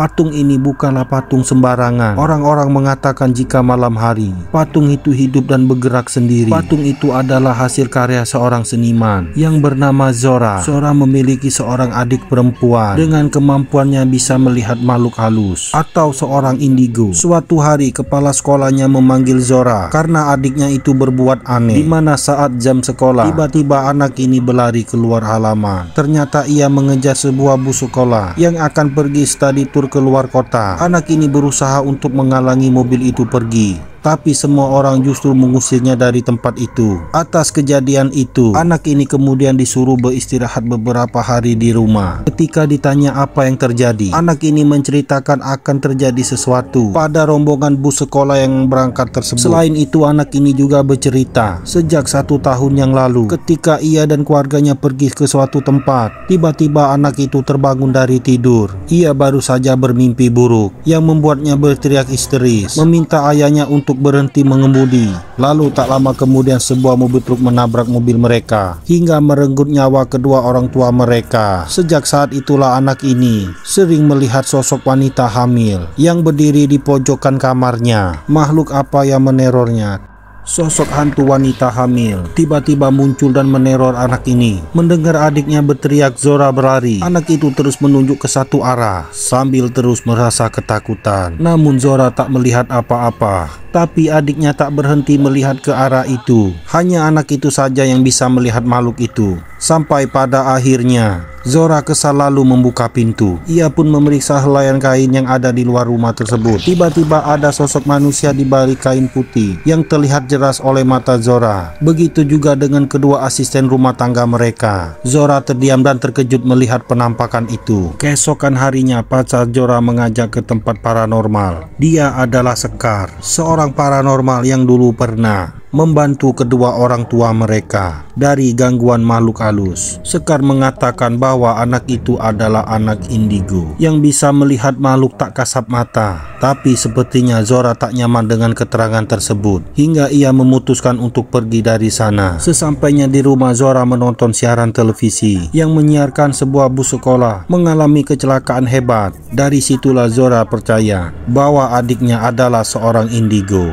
Patung ini bukanlah patung sembarangan. Orang-orang mengatakan jika malam hari patung itu hidup dan bergerak sendiri. Patung itu adalah hasil karya seorang seniman yang bernama Zora. Zora memiliki seorang adik perempuan dengan kemampuannya bisa melihat makhluk halus atau seorang indigo. Suatu hari kepala sekolahnya memanggil Zora karena adiknya itu berbuat aneh, di mana saat jam sekolah tiba-tiba anak ini berlari keluar halaman. Ternyata ia mengejar sebuah bus sekolah yang akan pergi study tour keluar kota. Anak ini berusaha untuk menghalangi mobil itu pergi, tapi semua orang justru mengusirnya dari tempat itu. Atas kejadian itu, anak ini kemudian disuruh beristirahat beberapa hari di rumah. Ketika ditanya apa yang terjadi, anak ini menceritakan akan terjadi sesuatu pada rombongan bus sekolah yang berangkat tersebut. Selain itu, anak ini juga bercerita sejak 1 tahun yang lalu ketika ia dan keluarganya pergi ke suatu tempat, tiba-tiba anak itu terbangun dari tidur. Ia baru saja bermimpi buruk yang membuatnya berteriak histeris, meminta ayahnya untuk berhenti mengemudi. Lalu tak lama kemudian sebuah mobil truk menabrak mobil mereka hingga merenggut nyawa kedua orang tua mereka. Sejak saat itulah anak ini sering melihat sosok wanita hamil yang berdiri di pojokan kamarnya. Makhluk apa yang menerornya? Sosok hantu wanita hamil tiba-tiba muncul dan meneror anak ini. Mendengar adiknya berteriak, Zora berlari. Anak itu terus menunjuk ke satu arah sambil terus merasa ketakutan. Namun Zora tak melihat apa-apa. Tapi adiknya tak berhenti melihat ke arah itu. Hanya anak itu saja yang bisa melihat makhluk itu. Sampai pada akhirnya Zora kesal lalu membuka pintu. Ia pun memeriksa helaian kain yang ada di luar rumah tersebut. Tiba-tiba ada sosok manusia di balik kain putih yang terlihat jelas oleh mata Zora. Begitu juga dengan kedua asisten rumah tangga mereka. Zora terdiam dan terkejut melihat penampakan itu. Keesokan harinya pacar Zora mengajak ke tempat paranormal. Dia adalah Sekar, seorang paranormal yang dulu pernah membantu kedua orang tua mereka dari gangguan makhluk halus. Sekar mengatakan bahwa anak itu adalah anak indigo yang bisa melihat makhluk tak kasat mata. Tapi sepertinya Zora tak nyaman dengan keterangan tersebut hingga ia memutuskan untuk pergi dari sana. Sesampainya di rumah, Zora menonton siaran televisi yang menyiarkan sebuah bus sekolah mengalami kecelakaan hebat. Dari situlah Zora percaya bahwa adiknya adalah seorang indigo.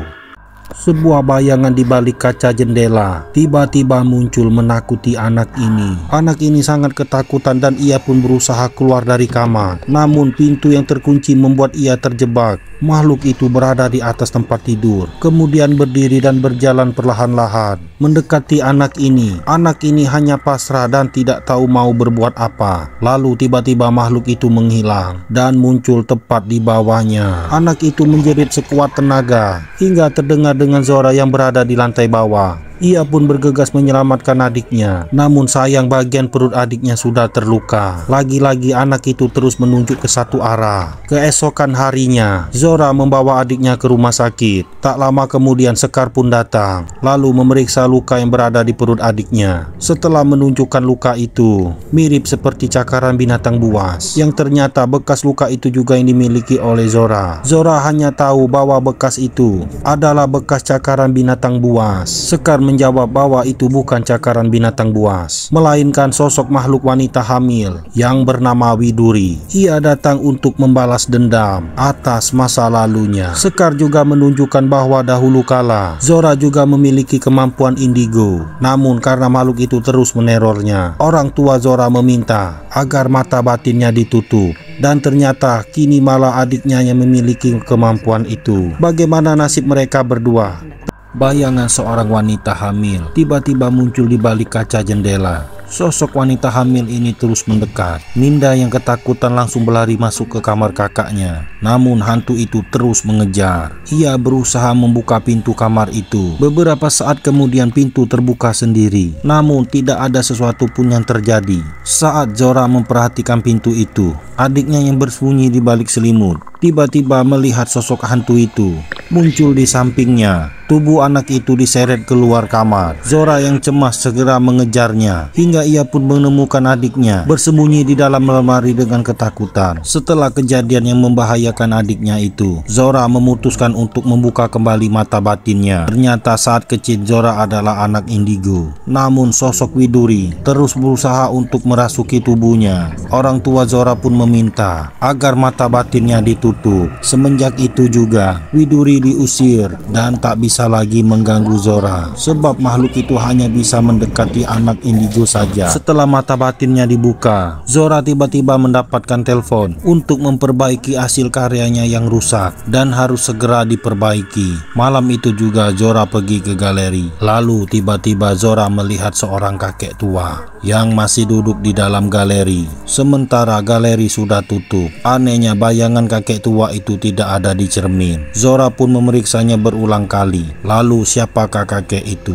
Sebuah bayangan di balik kaca jendela tiba-tiba muncul menakuti anak ini. Anak ini sangat ketakutan dan ia pun berusaha keluar dari kamar. Namun pintu yang terkunci membuat ia terjebak. Makhluk itu berada di atas tempat tidur, kemudian berdiri dan berjalan perlahan-lahan mendekati anak ini. Anak ini hanya pasrah dan tidak tahu mau berbuat apa. Lalu tiba-tiba makhluk itu menghilang dan muncul tepat di bawahnya. Anak itu menjerit sekuat tenaga hingga terdengar dengan Zora yang berada di lantai bawah. Ia pun bergegas menyelamatkan adiknya. Namun sayang bagian perut adiknya sudah terluka. Lagi-lagi anak itu terus menunjuk ke satu arah. Keesokan harinya, Zora membawa adiknya ke rumah sakit. Tak lama kemudian Sekar pun datang, lalu memeriksa luka yang berada di perut adiknya. Setelah menunjukkan luka itu mirip seperti cakaran binatang buas, yang ternyata bekas luka itu juga yang dimiliki oleh Zora. Zora hanya tahu bahwa bekas itu adalah bekas cakaran binatang buas. Sekar menjawab bahwa itu bukan cakaran binatang buas, melainkan sosok makhluk wanita hamil yang bernama Widuri. Ia datang untuk membalas dendam atas masa lalunya. Sekar juga menunjukkan bahwa dahulu kala Zora juga memiliki kemampuan indigo. Namun karena makhluk itu terus menerornya, orang tua Zora meminta agar mata batinnya ditutup. Dan ternyata kini malah adiknya yang memiliki kemampuan itu. Bagaimana nasib mereka berdua? Bayangan seorang wanita hamil tiba-tiba muncul di balik kaca jendela. Sosok wanita hamil ini terus mendekat. Ninda yang ketakutan langsung berlari masuk ke kamar kakaknya. Namun hantu itu terus mengejar. Ia berusaha membuka pintu kamar itu. Beberapa saat kemudian pintu terbuka sendiri. Namun tidak ada sesuatu pun yang terjadi. Saat Zora memperhatikan pintu itu, adiknya yang bersembunyi di balik selimut tiba-tiba melihat sosok hantu itu muncul di sampingnya. Tubuh anak itu diseret keluar kamar. Zora yang cemas segera mengejarnya hingga ia pun menemukan adiknya bersembunyi di dalam lemari dengan ketakutan. Setelah kejadian yang membahayakan adiknya itu, Zora memutuskan untuk membuka kembali mata batinnya. Ternyata saat kecil Zora adalah anak indigo. Namun sosok Widuri terus berusaha untuk merasuki tubuhnya. Orang tua Zora pun meminta agar mata batinnya ditutup. Semenjak itu juga Widuri diusir dan tak bisa lagi mengganggu Zora, sebab makhluk itu hanya bisa mendekati anak indigo saja. Setelah mata batinnya dibuka, Zora tiba-tiba mendapatkan telepon untuk memperbaiki hasil karyanya yang rusak dan harus segera diperbaiki. Malam itu juga Zora pergi ke galeri. Lalu tiba-tiba Zora melihat seorang kakek tua yang masih duduk di dalam galeri, sementara galeri sudah tutup. Anehnya bayangan kakek tua itu tidak ada di cermin. Zora pun memeriksanya berulang kali. Lalu siapakah kakek itu?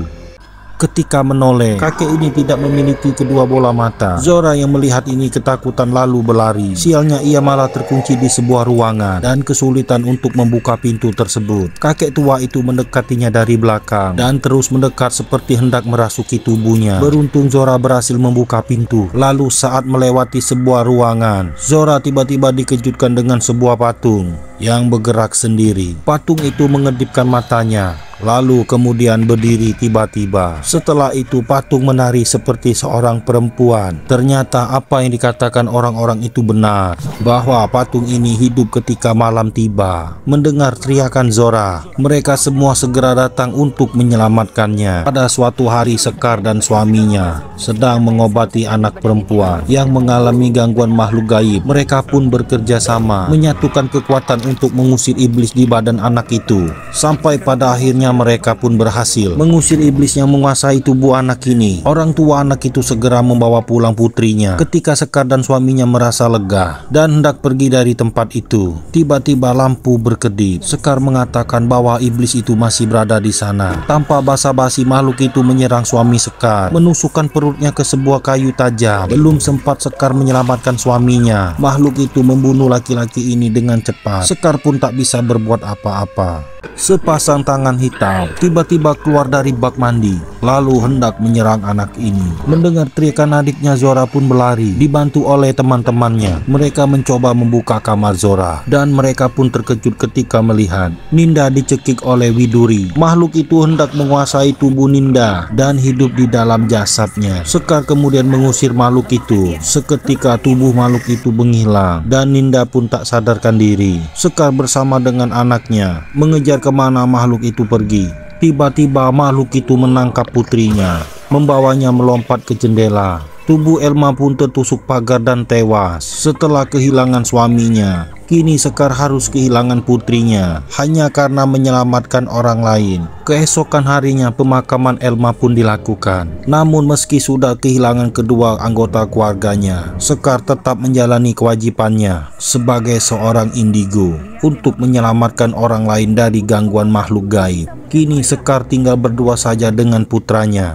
Ketika menoleh, kakek ini tidak memiliki kedua bola mata. Zora yang melihat ini ketakutan lalu berlari. Sialnya ia malah terkunci di sebuah ruangan dan kesulitan untuk membuka pintu tersebut. Kakek tua itu mendekatinya dari belakang dan terus mendekat seperti hendak merasuki tubuhnya. Beruntung Zora berhasil membuka pintu. Lalu saat melewati sebuah ruangan, Zora tiba-tiba dikejutkan dengan sebuah patung yang bergerak sendiri. Patung itu mengedipkan matanya, lalu kemudian berdiri tiba-tiba. Setelah itu patung menari seperti seorang perempuan. Ternyata apa yang dikatakan orang-orang itu benar, bahwa patung ini hidup ketika malam tiba. Mendengar teriakan Zora, mereka semua segera datang untuk menyelamatkannya. Pada suatu hari Sekar dan suaminya sedang mengobati anak perempuan yang mengalami gangguan makhluk gaib. Mereka pun bekerja sama menyatukan kekuatan untuk mengusir iblis di badan anak itu. Sampai pada akhirnya mereka pun berhasil mengusir iblis yang menguasai tubuh anak ini. Orang tua anak itu segera membawa pulang putrinya. Ketika Sekar dan suaminya merasa lega dan hendak pergi dari tempat itu, tiba-tiba lampu berkedip. Sekar mengatakan bahwa iblis itu masih berada di sana. Tanpa basa-basi makhluk itu menyerang suami Sekar, menusukkan perutnya ke sebuah kayu tajam. Belum sempat Sekar menyelamatkan suaminya, makhluk itu membunuh laki-laki ini dengan cepat. Sekar pun tak bisa berbuat apa-apa. Sepasang tangan hitam tiba-tiba keluar dari bak mandi, lalu hendak menyerang anak ini. Mendengar teriakan adiknya, Zora pun berlari, dibantu oleh teman-temannya. Mereka mencoba membuka kamar Zora, dan mereka pun terkejut ketika melihat Ninda dicekik oleh Widuri. Makhluk itu hendak menguasai tubuh Ninda dan hidup di dalam jasadnya. Sekar kemudian mengusir makhluk itu. Seketika tubuh makhluk itu menghilang, dan Ninda pun tak sadarkan diri. Sekar bersama dengan anaknya mengejar kemana makhluk itu pergi. Tiba-tiba makhluk itu menangkap putrinya, membawanya melompat ke jendela. Tubuh Elma pun tertusuk pagar dan tewas. Setelah kehilangan suaminya, kini Sekar harus kehilangan putrinya hanya karena menyelamatkan orang lain. Keesokan harinya pemakaman Elma pun dilakukan. Namun meski sudah kehilangan kedua anggota keluarganya, Sekar tetap menjalani kewajibannya sebagai seorang indigo untuk menyelamatkan orang lain dari gangguan makhluk gaib. Kini Sekar tinggal berdua saja dengan putranya.